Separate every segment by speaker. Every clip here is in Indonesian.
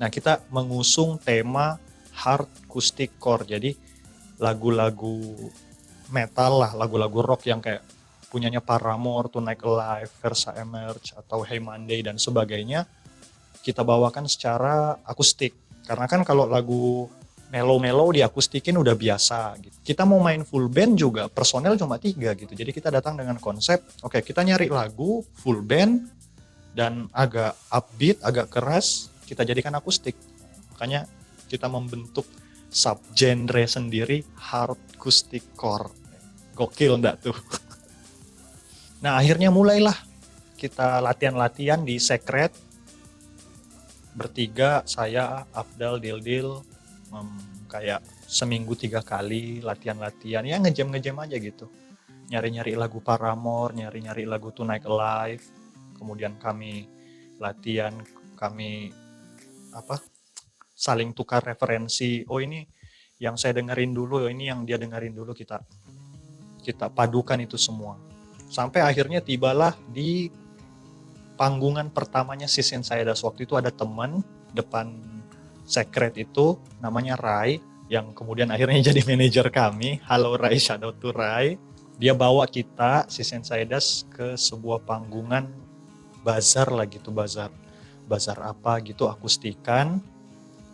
Speaker 1: Nah, kita mengusung tema hard acoustic core. Jadi lagu-lagu metal lah, lagu-lagu rock yang kayak punyanya Paramore, Tonight Alive, Versa Emerge, atau Hey Monday dan sebagainya, kita bawakan secara akustik. Karena kan kalau lagu mellow-mellow diakustikin udah biasa gitu. Kita mau main full band juga, personel cuma 3 gitu. Jadi kita datang dengan konsep, oke, kita nyari lagu full band dan agak upbeat, agak keras, kita jadikan akustik. Makanya kita membentuk subgenre sendiri, hard acoustic core. Gokil enggak tuh? Nah, akhirnya mulailah kita latihan-latihan di Secret. Bertiga, saya, Afdal, Dildil, kayak seminggu 3 kali latihan-latihan. Ya ngejam-ngejam aja gitu. Nyari-nyari lagu Paramore, nyari-nyari lagu Tonight Alive. Kemudian kami latihan, kami saling tukar referensi. Oh, ini yang saya dengerin dulu, ini yang dia dengerin dulu, kita padukan itu semua. Sampai akhirnya tibalah di panggungan pertamanya Sissin Saedas. Waktu itu ada teman depan Secret itu namanya Rai, yang kemudian akhirnya jadi manajer kami. Halo Rai, shout out to Rai. Dia bawa kita Sissin Saedas ke sebuah panggungan bazar lah gitu, bazar apa gitu, akustikan.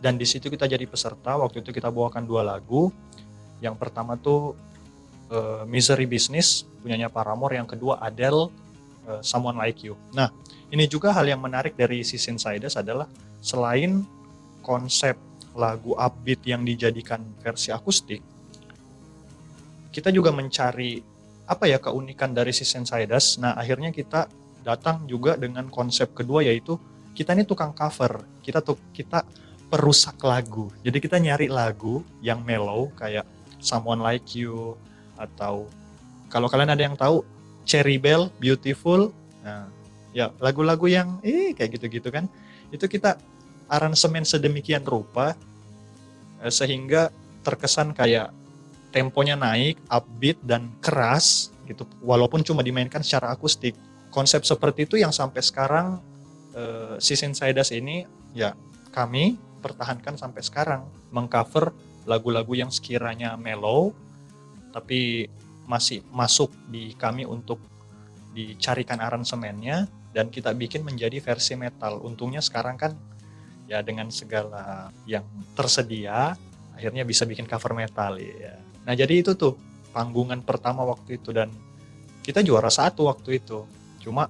Speaker 1: Dan di situ kita jadi peserta. Waktu itu kita bawakan 2 lagu. Yang pertama tuh Misery Business punyanya Paramore, yang kedua Adele, Someone Like You. Nah, ini juga hal yang menarik dari Sissin Saedas adalah selain konsep lagu upbeat yang dijadikan versi akustik, kita juga mencari keunikan dari Sissin Saedas. Nah, akhirnya kita datang juga dengan konsep kedua, yaitu kita ini tukang cover. Kita perusak lagu. Jadi kita nyari lagu yang mellow kayak Someone Like You, atau kalau kalian ada yang tahu Cherry Bell, Beautiful. Nah, ya lagu-lagu yang kayak gitu-gitu kan. Itu kita aransemen sedemikian rupa sehingga terkesan kayak temponya naik, upbeat dan keras gitu, walaupun cuma dimainkan secara akustik. Konsep seperti itu yang sampai sekarang Sissin Saedas ini ya kami pertahankan sampai sekarang, mengcover lagu-lagu yang sekiranya mellow tapi masih masuk di kami untuk dicarikan aransemennya dan kita bikin menjadi versi metal. Untungnya sekarang kan ya dengan segala yang tersedia akhirnya bisa bikin cover metal ya. Nah, jadi itu tuh panggungan pertama waktu itu dan kita juara 1 waktu itu. Cuma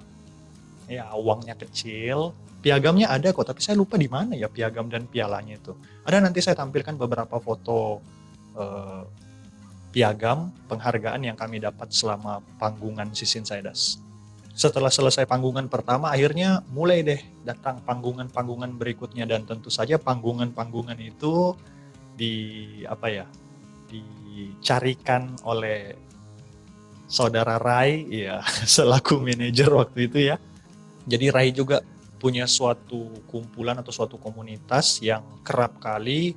Speaker 1: ya uangnya kecil. Piagamnya ada kok, tapi saya lupa di mana ya piagam dan pialanya itu. Ada, nanti saya tampilkan beberapa foto piagam penghargaan yang kami dapat selama panggungan Sissin Saedas. Setelah selesai panggungan pertama, akhirnya mulai deh datang panggungan-panggungan berikutnya, dan tentu saja panggungan-panggungan itu dicarikan oleh saudara Rai ya selaku manajer waktu itu ya. Jadi Rai juga punya suatu kumpulan atau suatu komunitas yang kerap kali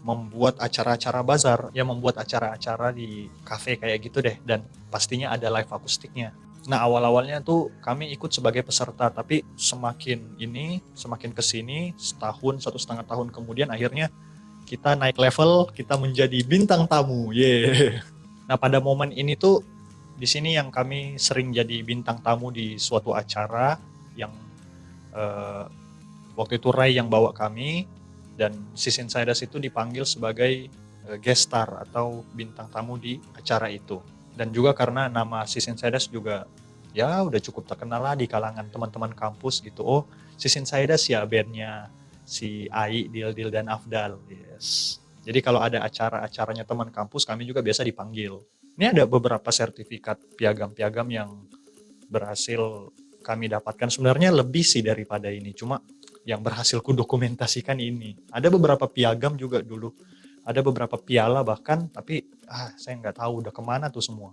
Speaker 1: membuat acara-acara bazar, ya membuat acara-acara di kafe kayak gitu deh, dan pastinya ada live akustiknya. Nah, awal-awalnya tuh kami ikut sebagai peserta, tapi semakin kesini, setahun, 1,5 tahun kemudian akhirnya kita naik level, kita menjadi bintang tamu. Nah, pada momen ini tuh di sini yang kami sering jadi bintang tamu di suatu acara yang waktu itu Rai yang bawa kami, dan Sissin Saedas itu dipanggil sebagai guest star atau bintang tamu di acara itu. Dan juga karena nama Sissin Saedas juga ya udah cukup terkenal lah di kalangan teman-teman kampus gitu. Oh, Sissin Saedas ya bandnya si Ai, Dildil dan Afdal. Yes. Jadi kalau ada acara-acaranya teman kampus, kami juga biasa dipanggil. Ini ada beberapa sertifikat piagam-piagam yang berhasil kami dapatkan. Sebenarnya lebih sih daripada ini, cuma yang berhasil ku dokumentasikan ini. Ada beberapa piagam juga dulu, ada beberapa piala bahkan, tapi saya nggak tahu udah kemana tuh semua.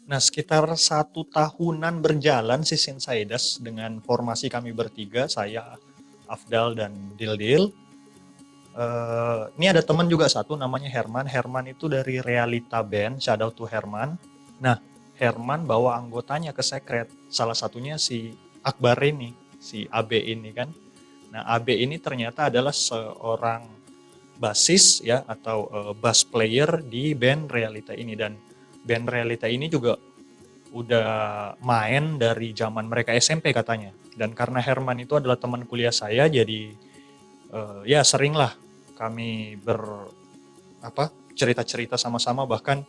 Speaker 1: Nah, sekitar 1 tahunan berjalan Sissin Saedas dengan formasi kami bertiga, saya, Afdal dan Dildil. Ini ada teman juga satu namanya Herman. Herman itu dari Realita Band, shout out to Herman. Nah, Herman bawa anggotanya ke Secret. Salah satunya si Akbar ini, si AB ini kan. Nah, AB ini ternyata adalah seorang basis ya atau bass player di band Realita ini, dan band Realita ini juga udah main dari zaman mereka SMP katanya. Dan karena Herman itu adalah teman kuliah saya, jadi ya sering lah kami cerita-cerita sama-sama. Bahkan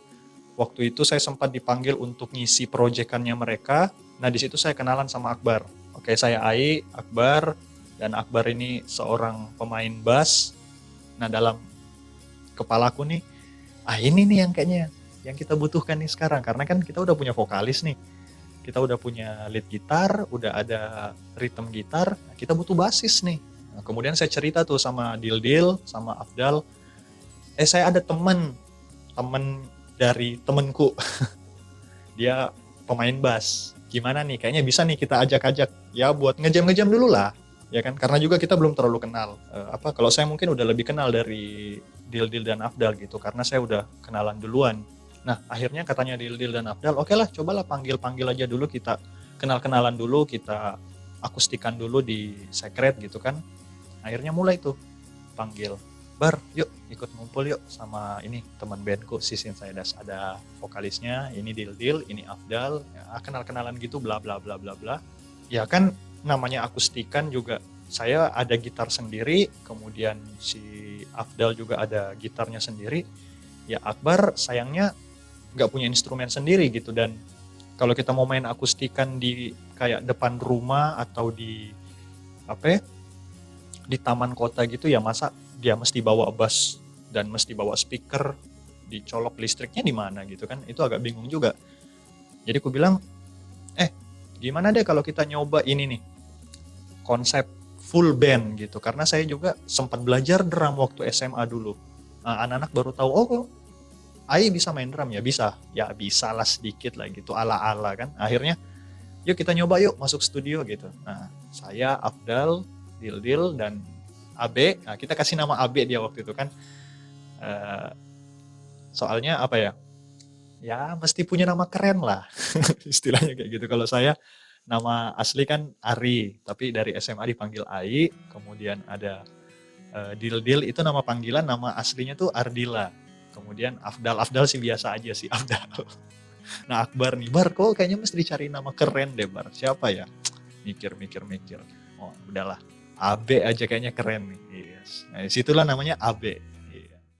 Speaker 1: waktu itu saya sempat dipanggil untuk ngisi proyekannya mereka. Nah, di situ saya kenalan sama Akbar. Oke, saya Ai, Akbar, dan Akbar ini seorang pemain bass. Nah, dalam kepalaku nih, ini nih yang kayaknya yang kita butuhkan nih sekarang, karena kan kita udah punya vokalis nih, kita udah punya lead gitar, udah ada rhythm gitar, kita butuh basis nih. Nah, kemudian saya cerita tuh sama Dildil, sama Afdal, saya ada temen dari temenku, dia pemain bass, gimana nih, kayaknya bisa nih kita ajak-ajak ya buat ngejam-ngejam dulu lah, ya kan, karena juga kita belum terlalu kenal. Kalau saya mungkin udah lebih kenal dari Dildil dan Afdal gitu, karena saya udah kenalan duluan. Nah, akhirnya katanya Dildil dan Afdal, oke lah, cobalah panggil aja dulu, kita kenal-kenalan dulu, kita akustikan dulu di Secret gitu kan. Akhirnya mulai tuh panggil, Bar, yuk ikut ngumpul yuk sama ini teman bandku Sisin Saydas, ada vokalisnya, ini Dildil, ini Afdal, ya, kenal-kenalan gitu, bla bla bla bla bla. Ya kan namanya akustikan juga, saya ada gitar sendiri, kemudian si Afdal juga ada gitarnya sendiri. Ya Akbar sayangnya nggak punya instrumen sendiri gitu, dan kalau kita mau main akustikan di kayak depan rumah atau di di taman kota gitu, ya masa dia mesti bawa bass dan mesti bawa speaker, dicolok listriknya di mana gitu kan, itu agak bingung juga. Jadi aku bilang, gimana deh kalau kita nyoba ini nih, konsep full band gitu, karena saya juga sempat belajar drum waktu SMA dulu. Anak-anak baru tahu, oh Ai bisa main drum, ya bisa lah sedikit lah gitu, ala-ala kan. Akhirnya yuk kita nyoba yuk masuk studio gitu. Nah, saya, Afdal, Dildil, dan AB, nah kita kasih nama AB dia waktu itu kan. Soalnya ya mesti punya nama keren lah, istilahnya kayak gitu. Kalau saya nama asli kan Ari, tapi dari SMA dipanggil Ai, kemudian ada Dildil itu nama panggilan, nama aslinya tuh Ardila. Kemudian Afdal sih biasa aja sih, Afdal. Nah, Akbar nih, Bar kok kayaknya mesti dicari nama keren deh, Bar. Siapa ya? Mikir. Oh, udahlah. AB aja kayaknya keren nih. Yes. Nah, disitulah namanya AB.